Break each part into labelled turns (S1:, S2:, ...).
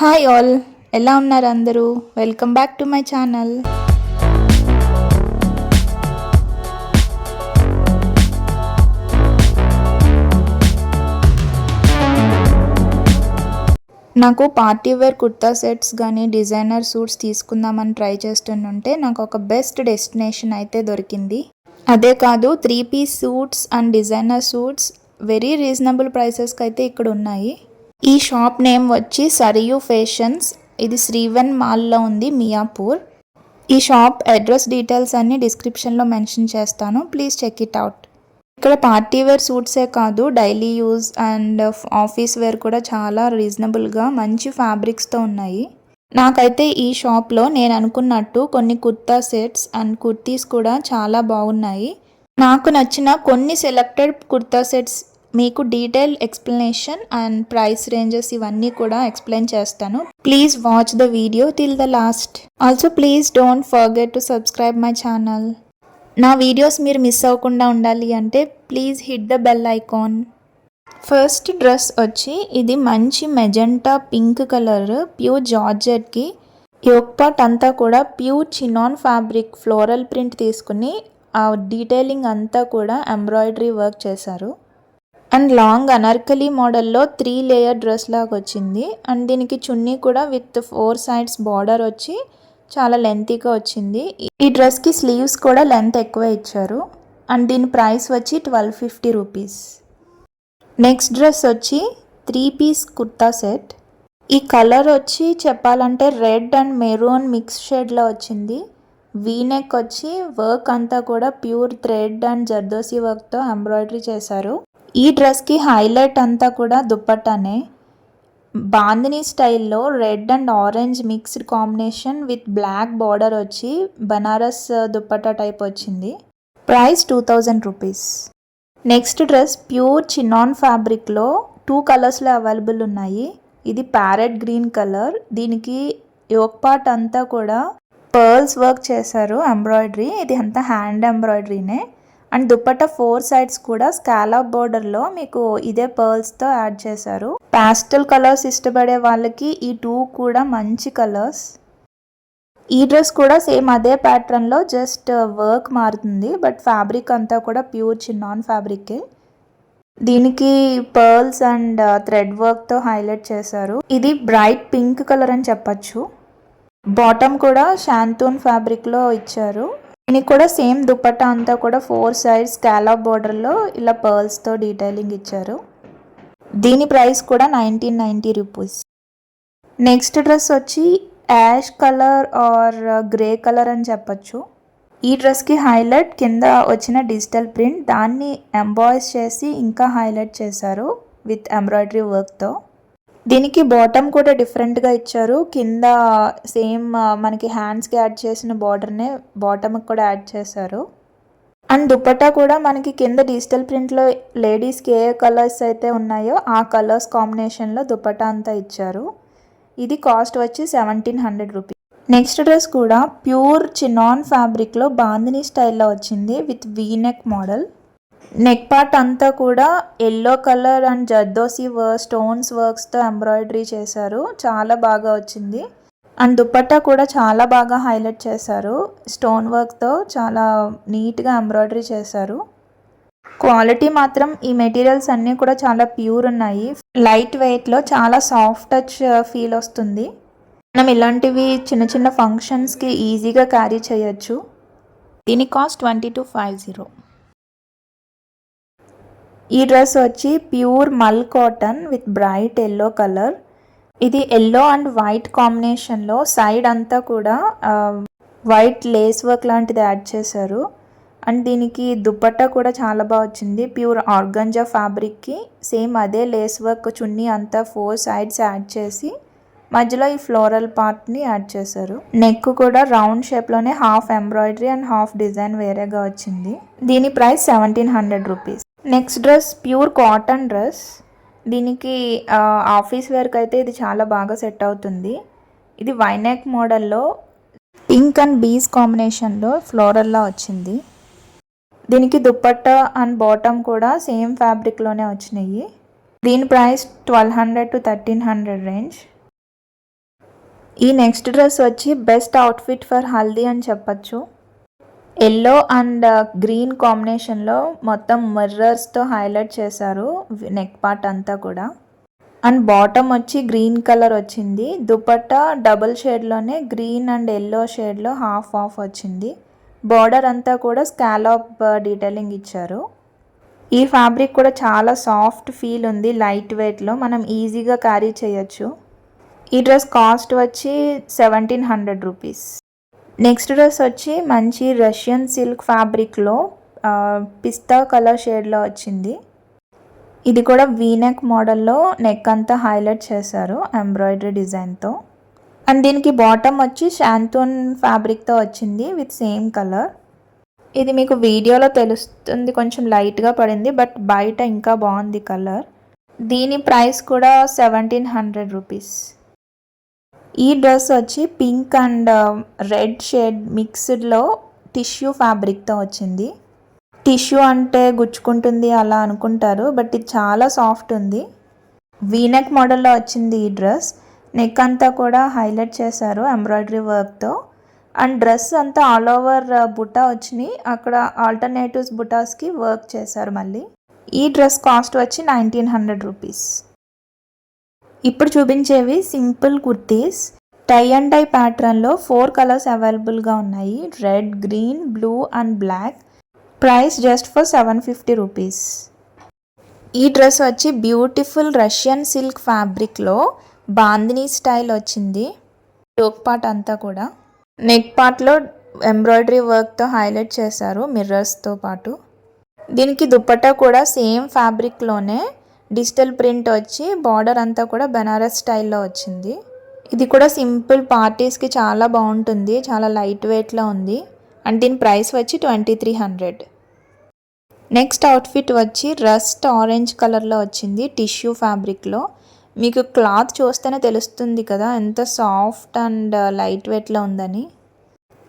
S1: Hi all, ఎలా ఉన్నారు అందరూ? Welcome back to my channel. నాకు పార్టీ వేర్ కుర్తా సెట్స్ కానీ డిజైనర్ సూట్స్ తీసుకుందామని ట్రై చేస్తుంటే నాకు ఒక బెస్ట్ డెస్టినేషన్ అయితే దొరికింది. అదే కాదు, 3 piece suits and designer suits very reasonable ప్రైసెస్కి అయితే ఇక్కడ ఉన్నాయి. ఈ షాప్ నేమ్ వచ్చి సరియు ఫ్యాషన్స్. ఇది శ్రీవన్ మాల్లో ఉంది, మియాపూర్. ఈ షాప్ అడ్రస్ డీటెయిల్స్ అన్ని డిస్క్రిప్షన్లో మెన్షన్ చేస్తాను, ప్లీజ్ చెక్ ఇట్ అవుట్. ఇక్కడ పార్టీ వేర్ సూట్సే కాదు, daily use and office wear కూడా చాలా రీజనబుల్గా మంచి ఫ్యాబ్రిక్స్తో ఉన్నాయి. నాకైతే ఈ షాప్లో నేను అనుకున్నట్టు కొన్ని కుర్తా సెట్స్ అండ్ కుర్తీస్ కూడా చాలా బాగున్నాయి. నాకు నచ్చిన కొన్ని సెలెక్టెడ్ కుర్తా సెట్స్ మీకు detail explanation and price ranges ఇవన్నీ కూడా ఎక్స్ప్లెయిన్ చేస్తాను. Please watch the video till the last. Also please don't forget to subscribe my channel. నా వీడియోస్ మీరు మిస్ అవ్వకుండా ఉండాలి అంటే please hit the bell icon. First dress వచ్చి ఇది మంచి మెజెంటా పింక్ కలర్ ప్యూర్ జార్జెట్కి యోక్ పార్ట్ అంతా కూడా pure chinon fabric floral print తీసుకుని ఆ డీటెయిలింగ్ అంతా కూడా ఎంబ్రాయిడరీ వర్క్ చేశారు. అండ్ లాంగ్ అనార్కలి మోడల్లో 3 లేయర్ డ్రెస్ లాగా వచ్చింది. అండ్ దీనికి చున్నీ కూడా విత్ 4 సైడ్స్ బార్డర్ వచ్చి చాలా లెంతీగా వచ్చింది. ఈ డ్రెస్కి స్లీవ్స్ కూడా లెంత్ ఎక్కువ ఇచ్చారు. అండ్ దీని ప్రైస్ వచ్చి 1250 రూపీస్. నెక్స్ట్ డ్రెస్ వచ్చి 3 పీస్ కుర్తా సెట్. ఈ కలర్ వచ్చి చెప్పాలంటే రెడ్ అండ్ మెరూన్ మిక్స్ షేడ్లో వచ్చింది. వీనెక్ వచ్చి వర్క్ అంతా కూడా ప్యూర్ థ్రెడ్ అండ్ జర్దోసి వర్క్తో ఎంబ్రాయిడరీ చేశారు. ఈ డ్రెస్కి హైలైట్ అంతా కూడా దుప్పట్టానే. బాందినీ స్టైల్లో red and orange mixed combination with black border వచ్చి బనారస్ దుప్పట్టా టైప్ వచ్చింది. Price 2000 rupees. Next dress pure chinon ఫ్యాబ్రిక్లో 2 కలర్స్లో అవైలబుల్ ఉన్నాయి. ఇది ప్యారెట్ గ్రీన్ కలర్. దీనికి యోక్ పార్ట్ అంతా కూడా పర్ల్స్ వర్క్ చేశారు ఎంబ్రాయిడరీ. ఇది అంతా హ్యాండ్ ఎంబ్రాయిడరీనే. అండ్ దుప్పట్టా 4 సైడ్స్ కూడా స్కాలప్ బోర్డర్లో మీకు ఇదే పర్ల్స్తో యాడ్ చేశారు. పాస్టల్ కలర్స్ ఇష్టపడే వాళ్ళకి ఈ 2 కూడా మంచి కలర్స్. ఈ డ్రెస్ కూడా సేమ్ అదే ప్యాటర్న్లో జస్ట్ వర్క్ మారుతుంది, బట్ ఫ్యాబ్రిక్ అంతా కూడా ప్యూర్ చినాన్ ఫ్యాబ్రికే. దీనికి పర్ల్స్ అండ్ థ్రెడ్ వర్క్తో హైలైట్ చేశారు. ఇది బ్రైట్ పింక్ కలర్ అని చెప్పచ్చు. బాటమ్ కూడా షాంతూన్ ఫ్యాబ్రిక్లో ఇచ్చారు. దీనికి కూడా సేమ్ దుప్పట్టా అంతా కూడా 4 సైడ్స్ స్కాలప్ బోర్డర్లో ఇలా పర్ల్స్తో డీటెయిలింగ్ ఇచ్చారు. దీని ప్రైస్ కూడా 1990 రూపీస్. నెక్స్ట్ డ్రెస్ వచ్చి ash colour or grey colour అని చెప్పచ్చు. ఈ డ్రెస్కి హైలైట్ కింద వచ్చిన డిజిటల్ ప్రింట్, దాన్ని ఎంబాయిస్ చేసి ఇంకా హైలైట్ చేశారు విత్ ఎంబ్రాయిడరీ వర్క్తో. దీనికి బాటమ్ కూడా డిఫరెంట్గా ఇచ్చారు. కింద సేమ్ మనకి హ్యాండ్స్కి యాడ్ చేసిన బార్డర్నే బాటమ్కి కూడా యాడ్ చేశారు. అండ్ దుప్పట్టా కూడా మనకి కింద డిజిటల్ ప్రింట్లో లేడీస్కి ఏ కలర్స్ అయితే ఉన్నాయో ఆ కలర్స్ కాంబినేషన్లో దుప్పట్టా అంతా ఇచ్చారు. ఇది కాస్ట్ వచ్చి 1700 రూపీస్. నెక్స్ట్ డ్రెస్ కూడా ప్యూర్ చినాన్ ఫ్యాబ్రిక్లో బాందినీ స్టైల్లో వచ్చింది with V neck model. Neck part అంతా కూడా yellow colour and zardosi stones వర్క్స్తో ఎంబ్రాయిడరీ చేశారు. చాలా బాగా వచ్చింది. అండ్ దుప్పట్టా కూడా చాలా బాగా హైలైట్ చేశారు. స్టోన్ వర్క్తో చాలా నీట్గా ఎంబ్రాయిడరీ చేశారు. క్వాలిటీ మాత్రం ఈ మెటీరియల్స్ అన్నీ కూడా చాలా ప్యూర్ ఉన్నాయి. లైట్ వెయిట్లో చాలా సాఫ్ట్ టచ్ ఫీల్ వస్తుంది. మనం ఇలాంటివి చిన్న చిన్న ఫంక్షన్స్కి ఈజీగా క్యారీ చేయొచ్చు. దీని కాస్ట్ 2250. ఈ డ్రెస్ వచ్చి ప్యూర్ మల్ cotton with bright yellow colour. ఇది ఎల్లో అండ్ వైట్ కాంబినేషన్లో సైడ్ అంతా కూడా వైట్ లేస్ వర్క్ లాంటిది యాడ్ చేశారు. అండ్ దీనికి దుప్పట్టా కూడా చాలా బాగా వచ్చింది. ప్యూర్ ఆర్గంజా ఫ్యాబ్రిక్కి సేమ్ అదే లేస్ వర్క్ చున్నీ అంతా 4 సైడ్స్ యాడ్ చేసి మధ్యలో ఈ ఫ్లోరల్ పార్ట్ని యాడ్ చేశారు. నెక్ కూడా రౌండ్ షేప్లోనే half embroidery and half design వేరేగా వచ్చింది. దీని price 1700 rupees. Next dress pure cotton dress. దీనికి ఆఫీస్ వేర్కి అయితే ఇది చాలా బాగా సెట్ అవుతుంది. ఇది వైనెక్ మోడల్లో పింక్ అండ్ బీస్ కాంబినేషన్లో ఫ్లోరల్లా వచ్చింది. దీనికి దుప్పట్టా అండ్ బాటమ్ కూడా సేమ్ ఫ్యాబ్రిక్లోనే వచ్చినాయి. దీని ప్రైస్ 1200 to 1300 రేంజ్. ఈ నెక్స్ట్ డ్రెస్ వచ్చి బెస్ట్ అవుట్ఫిట్ ఫర్ హల్దీ అని చెప్పచ్చు. ఎల్లో అండ్ గ్రీన్ కాంబినేషన్లో మొత్తం మిర్రర్స్తో హైలైట్ చేశారు నెక్ పార్ట్ అంతా కూడా. అండ్ బాటమ్ వచ్చి గ్రీన్ కలర్ వచ్చింది. దుపట్టా డబుల్ షేడ్లోనే గ్రీన్ అండ్ ఎల్లో షేడ్లో హాఫ్ హాఫ్ వచ్చింది. బార్డర్ అంతా కూడా స్కాలప్ డీటెయిలింగ్ ఇచ్చారు. ఈ ఫ్యాబ్రిక్ కూడా చాలా సాఫ్ట్ ఫీల్ ఉంది, లైట్ వెయిట్లో, మనం ఈజీగా క్యారీ చేయొచ్చు. ఈ డ్రెస్ కాస్ట్ వచ్చి 1700 రూపీస్. నెక్స్ట్ డ్రెస్ వచ్చి మంచి రష్యన్ సిల్క్ ఫ్యాబ్రిక్లో పిస్తా కలర్ షేడ్లో వచ్చింది. ఇది కూడా వీనెక్ మోడల్లో నెక్ అంతా హైలైట్ చేశారు ఎంబ్రాయిడరీ డిజైన్తో. అండ్ దీనికి బాటమ్ వచ్చి షాంతూన్ ఫ్యాబ్రిక్తో వచ్చింది విత్ సేమ్ కలర్. ఇది మీకు వీడియోలో తెలుస్తుంది, కొంచెం లైట్గా పడింది, బట్ బయట ఇంకా బాగుంది కలర్. దీని ప్రైస్ కూడా 1700 రూపీస్. ఈ డ్రెస్ వచ్చి పింక్ అండ్ రెడ్ షేడ్ మిక్స్డ్లో టిష్యూ ఫ్యాబ్రిక్తో వచ్చింది. టిష్యూ అంటే గుచ్చుకుంటుంది అలా అనుకుంటారు, బట్ ఇది చాలా సాఫ్ట్ ఉంది. వీనెక్ మోడల్లో వచ్చింది ఈ డ్రెస్. నెక్ అంతా కూడా హైలైట్ చేశారు ఎంబ్రాయిడరీ వర్క్తో. అండ్ డ్రెస్ అంతా ఆల్ ఓవర్ బుటా వచ్చినాయి, అక్కడ ఆల్టర్నేటివ్స్ బుటాస్కి వర్క్ చేశారు మళ్ళీ. ఈ డ్రెస్ కాస్ట్ వచ్చి 1900 రూపీస్. ఇప్పుడు చూపించేవి simple kurtis. Tie and dye ప్యాటర్న్లో 4 కలర్స్ అవైలబుల్గా ఉన్నాయి, red, green, blue and black. Price just for 750 rupees. ఈ డ్రెస్ వచ్చి బ్యూటిఫుల్ రష్యన్ సిల్క్ ఫ్యాబ్రిక్లో బాందినీ స్టైల్ వచ్చింది. యోక్ పార్ట్ అంతా కూడా నెక్ పార్ట్లో ఎంబ్రాయిడరీ వర్క్తో హైలైట్ చేశారు మిర్రర్స్తో పాటు. దీనికి దుపట్టా కూడా సేమ్ ఫ్యాబ్రిక్లోనే డిజిటల్ ప్రింట్ వచ్చి బార్డర్ అంతా కూడా బెనారస్ స్టైల్లో వచ్చింది. ఇది కూడా సింపుల్ పార్టీస్కి చాలా బాగుంటుంది, చాలా లైట్ వెయిట్లో ఉంది. అండ్ దీని ప్రైస్ వచ్చి 2300. నెక్స్ట్ అవుట్ఫిట్ వచ్చి రస్ట్ ఆరెంజ్ కలర్లో వచ్చింది టిష్యూ ఫ్యాబ్రిక్లో. మీకు క్లాత్ చూస్తేనే తెలుస్తుంది కదా ఎంత సాఫ్ట్ అండ్ లైట్ వెయిట్లో ఉందని.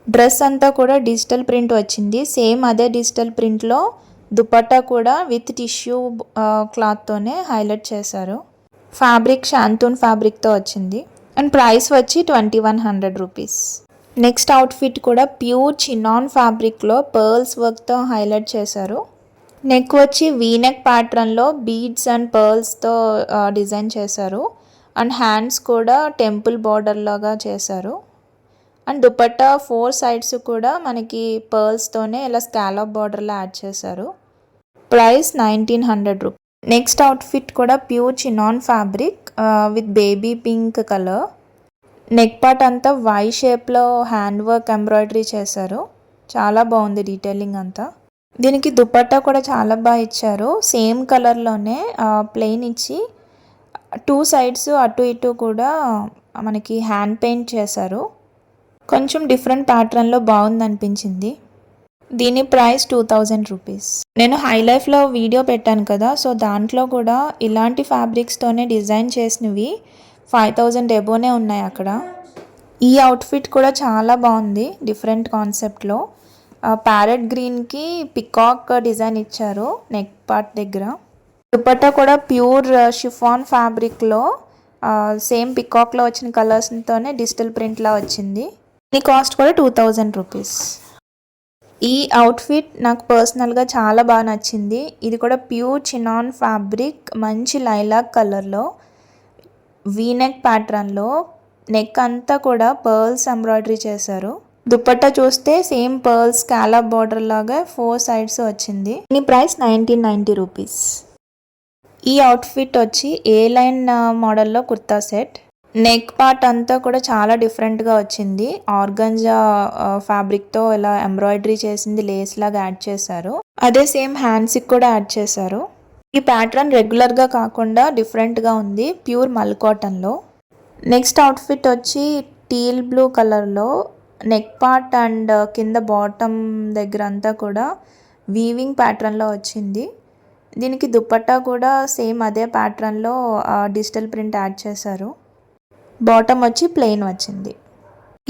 S1: డ్రెస్ అంతా కూడా డిజిటల్ ప్రింట్ వచ్చింది, సేమ్ అదే డిజిటల్ ప్రింట్లో దుపట్టా కూడా విత్ టిష్యూ క్లాత్తోనే హైలైట్ చేశారు. ఫ్యాబ్రిక్ షాంతూన్ ఫ్యాబ్రిక్తో వచ్చింది. అండ్ ప్రైస్ వచ్చి 2100 రూపీస్. నెక్స్ట్ అవుట్ఫిట్ కూడా ప్యూర్ చినాన్ ఫ్యాబ్రిక్లో పర్ల్స్ వర్క్తో హైలైట్ చేశారు. నెక్ వచ్చి వీనెక్ ప్యాటర్న్లో బీడ్స్ అండ్ పర్ల్స్తో డిజైన్ చేశారు. అండ్ హ్యాండ్స్ కూడా టెంపుల్ బార్డర్ లాగా చేశారు. అండ్ దుపట్టా 4 సైడ్స్ కూడా మనకి పర్ల్స్తోనే ఇలా స్కాలప్ బార్డర్లో యాడ్ చేశారు. Price 1900 rupees. నెక్స్ట్ అవుట్ఫిట్ కూడా pure chinon fabric with baby pink colour. Neck part అంతా వై షేప్లో హ్యాండ్ వర్క్ ఎంబ్రాయిడరీ చేశారు, చాలా బాగుంది డీటెయిలింగ్ అంతా. దీనికి దుపట్టా కూడా చాలా బాగా ఇచ్చారు, సేమ్ కలర్లోనే ప్లెయిన్ ఇచ్చి 2 సైడ్స్ అటు ఇటు కూడా మనకి హ్యాండ్ పెయింట్ చేశారు. కొంచెం డిఫరెంట్ ప్యాటర్న్లో బాగుంది అనిపించింది. దీని ప్రైస్ 2000 రూపీస్. నేను హై లైఫ్లో వీడియో పెట్టాను కదా, సో దాంట్లో కూడా ఇలాంటి ఫ్యాబ్రిక్స్తోనే డిజైన్ చేసినవి 5000 ఎబోనే ఉన్నాయి అక్కడ. ఈ అవుట్ఫిట్ కూడా చాలా బాగుంది, డిఫరెంట్ కాన్సెప్ట్లో. ప్యారెట్ గ్రీన్కి పికాక్ డిజైన్ ఇచ్చారు నెక్ పార్ట్ దగ్గర. దుపట్టా కూడా ప్యూర్ షిఫాన్ ఫ్యాబ్రిక్లో సేమ్ పికాక్లో వచ్చిన కలర్స్తోనే డిజిటల్ ప్రింట్లా వచ్చింది. దీని కాస్ట్ కూడా 2000 రూపీస్. ఈ అవుట్ఫిట్ నాకు పర్సనల్గా చాలా బాగా నచ్చింది. ఇది కూడా ప్యూర్ చినాన్ ఫ్యాబ్రిక్, మంచి లైలాక్ కలర్లో వీనెక్ ప్యాటర్న్లో నెక్ అంతా కూడా పర్ల్స్ ఎంబ్రాయిడరీ చేశారు. దుపట్టా చూస్తే సేమ్ పర్ల్స్ స్కాలప్ బార్డర్ లాగా 4 సైడ్స్ వచ్చింది. దీని ప్రైస్ 1990 రూపీస్. ఈ అవుట్ఫిట్ వచ్చి ఏ లైన్ మోడల్లో కుర్తా సెట్. నెక్ పార్ట్ అంతా కూడా చాలా డిఫరెంట్గా వచ్చింది, ఆర్గంజా ఫ్యాబ్రిక్తో ఇలా ఎంబ్రాయిడరీ చేసింది లేస్ లాగా యాడ్ చేశారు. అదే సేమ్ హ్యాండ్స్కి కూడా యాడ్ చేశారు. ఈ ప్యాటర్న్ రెగ్యులర్గా కాకుండా డిఫరెంట్గా ఉంది, ప్యూర్ మల్ కాటన్లో. నెక్స్ట్ అవుట్ఫిట్ వచ్చి టీల్ బ్లూ కలర్లో నెక్ పార్ట్ అండ్ కింద బాటమ్ దగ్గర అంతా కూడా వీవింగ్ ప్యాటర్న్లో వచ్చింది. దీనికి దుపట్టా కూడా సేమ్ అదే ప్యాటర్న్లో డిజిటల్ ప్రింట్ యాడ్ చేశారు. బాటమ్ వచ్చి ప్లెయిన్ వచ్చింది.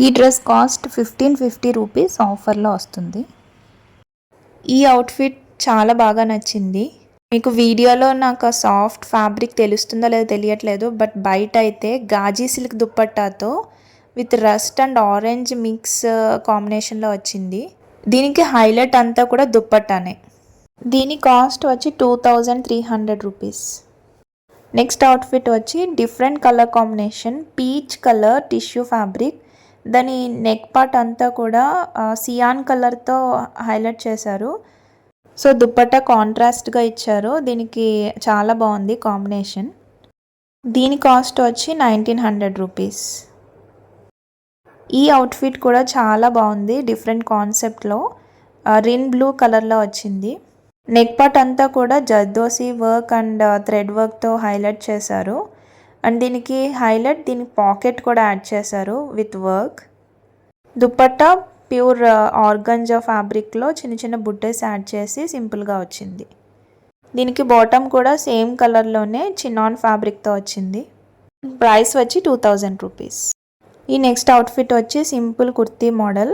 S1: ఈ డ్రెస్ కాస్ట్ 1550 రూపీస్ ఆఫర్లో వస్తుంది. ఈ అవుట్ఫిట్ చాలా బాగా నచ్చింది. మీకు వీడియోలో నాకు సాఫ్ట్ ఫ్యాబ్రిక్ తెలుస్తుందో లేదో తెలియట్లేదు, బట్ బయట అయితే గాజీ సిల్క్ దుపట్టాతో with rust and orange mix కాంబినేషన్లో వచ్చింది. దీనికి హైలైట్ అంతా కూడా దుప్పట్టానే. దీని కాస్ట్ వచ్చి 2300 రూపీస్. నెక్స్ట్ అవుట్ఫిట్ వచ్చి different colour combination, peach colour tissue fabric. దాని నెక్ పార్ట్ అంతా కూడా సియాన్ కలర్తో హైలైట్ చేశారు. సో దుప్పట్టా కాంట్రాస్ట్గా ఇచ్చారు. దీనికి చాలా బాగుంది కాంబినేషన్. దీని కాస్ట్ వచ్చి 1900 రూపీస్. ఈ అవుట్ఫిట్ కూడా చాలా బాగుంది, డిఫరెంట్ కాన్సెప్ట్లో రిన్ బ్లూ కలర్లో వచ్చింది. నెక్ పార్ట్ అంతా కూడా జర్దోసి వర్క్ అండ్ థ్రెడ్ వర్క్తో హైలైట్ చేశారు. అండ్ దీనికి హైలైట్ దీనికి పాకెట్ కూడా యాడ్ చేశారు with work. Dupatta pure organza ఫ్యాబ్రిక్లో చిన్న చిన్న బుట్టెస్ యాడ్ చేసి సింపుల్గా వచ్చింది. దీనికి బాటమ్ కూడా సేమ్ కలర్లోనే చినాన్ ఫ్యాబ్రిక్తో వచ్చింది. ప్రైస్ వచ్చి 2000 రూపీస్. ఈ నెక్స్ట్ అవుట్ఫిట్ వచ్చి సింపుల్ కుర్తీ మోడల్,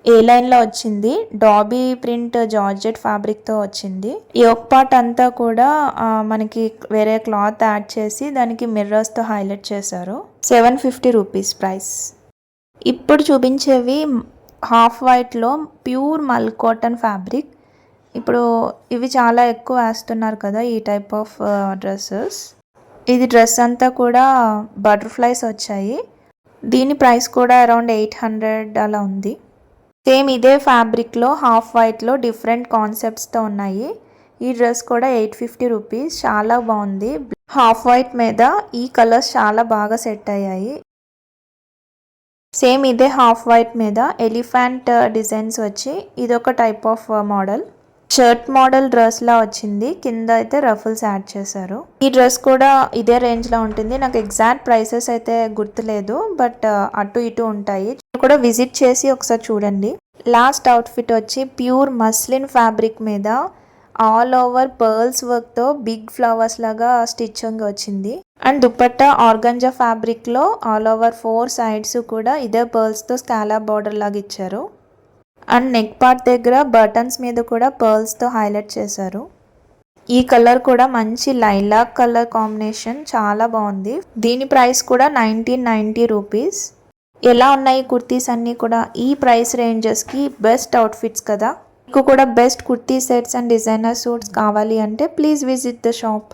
S1: ఏ లైన్లో వచ్చింది. డాబీ ప్రింట్ జార్జెట్ ఫ్యాబ్రిక్తో వచ్చింది. ఈ ఒక పార్ట్ అంతా కూడా మనకి వేరే క్లాత్ యాడ్ చేసి దానికి మిర్రర్స్తో హైలైట్ చేశారు. 750 రూపీస్ ప్రైస్. ఇప్పుడు చూపించేవి హాఫ్ వైట్లో ప్యూర్ మల్ కాటన్ ఫ్యాబ్రిక్. ఇప్పుడు ఇవి చాలా ఎక్కువ వేస్తున్నారు కదా ఈ టైప్ ఆఫ్ డ్రెస్సెస్. ఇది డ్రెస్ అంతా కూడా బటర్ఫ్లైస్ వచ్చాయి. దీని ప్రైస్ కూడా అరౌండ్ 800 అలా ఉంది. సేమ్ ఇదే ఫ్యాబ్రిక్లో హాఫ్ వైట్లో డిఫరెంట్ కాన్సెప్ట్స్తో ఉన్నాయి. ఈ డ్రెస్ కూడా 850 రూపీస్. చాలా బాగుంది. హాఫ్ వైట్ మీద ఈ కలర్స్ చాలా బాగా సెట్ అయ్యాయి. సేమ్ ఇదే హాఫ్ వైట్ మీద ఎలిఫెంట్ డిజైన్స్ వచ్చి ఇదొక type of model. Shirt model డ్రెస్లా వచ్చింది. కింద అయితే రఫుల్స్ యాడ్ చేశారు. ఈ డ్రెస్ కూడా ఇదే రేంజ్లో ఉంటుంది. నాకు ఎగ్జాక్ట్ ప్రైసెస్ అయితే గుర్తులేదు, బట్ అటు ఇటు ఉంటాయి. కూడా విజిట్ చేసి ఒకసారి చూడండి. లాస్ట్ అవుట్ఫిట్ వచ్చి ప్యూర్ మస్లిన్ ఫ్యాబ్రిక్ మీద ఆల్ ఓవర్ పర్ల్స్ వర్క్తో బిగ్ ఫ్లవర్స్ లాగా స్టిచ్చింగ్ వచ్చింది. అండ్ దుపట్టా ఆర్గంజా ఫ్యాబ్రిక్లో ఆల్ ఓవర్ 4 సైడ్స్ కూడా ఇదే పర్ల్స్తో స్కాలప్ బార్డర్ లాగా ఇచ్చారు. అండ్ నెక్ పార్ట్ దగ్గర బటన్స్ మీద కూడా పర్ల్స్తో హైలైట్ చేశారు. ఈ కలర్ కూడా మంచి లైలాక్ కలర్ కాంబినేషన్, చాలా బాగుంది. దీని ప్రైస్ కూడా 1990 రూపీస్. ఎలా ఉన్నాయి కుర్తీస్ అన్నీ కూడా ఈ ప్రైస్ రేంజెస్కి బెస్ట్ అవుట్ఫిట్స్ కదా. మీకు కూడా best kurti sets and designer suits కావాలి అంటే ప్లీజ్ విజిట్ ద షాప్.